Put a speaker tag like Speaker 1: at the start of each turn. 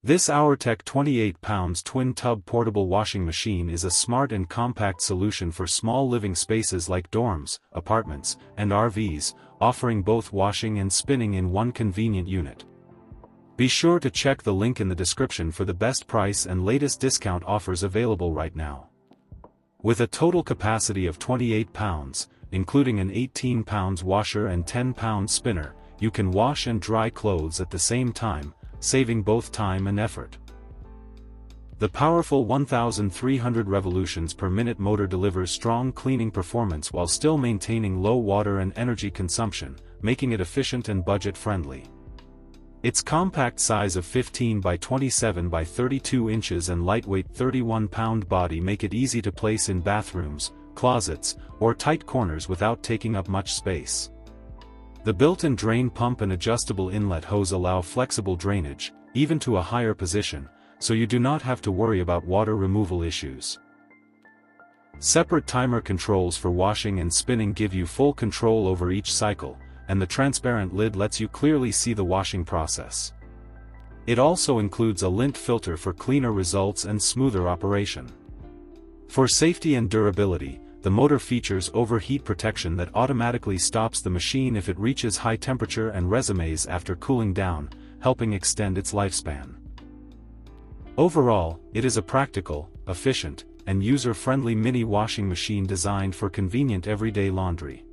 Speaker 1: This Auertech 28 pounds twin-tub portable washing machine is a smart and compact solution for small living spaces like dorms, apartments, and RVs, offering both washing and spinning in one convenient unit. Be sure to check the link in the description for the best price and latest discount offers available right now. With a total capacity of 28 pounds, including an 18 pounds washer and 10 pound spinner, you can wash and dry clothes at the same time, saving both time and effort. The powerful 1,300 revolutions per minute motor delivers strong cleaning performance while still maintaining low water and energy consumption, making it efficient and budget-friendly. Its compact size of 15 by 27 by 32 inches and lightweight 31-pound body make it easy to place in bathrooms, closets, or tight corners without taking up much space. The built-in drain pump and adjustable inlet hose allow flexible drainage, even to a higher position, so you do not have to worry about water removal issues. Separate timer controls for washing and spinning give you full control over each cycle, and the transparent lid lets you clearly see the washing process. It also includes a lint filter for cleaner results and smoother operation. For safety and durability, the motor features overheat protection that automatically stops the machine if it reaches high temperature and resumes after cooling down, helping extend its lifespan. Overall, it is a practical, efficient, and user-friendly mini washing machine designed for convenient everyday laundry.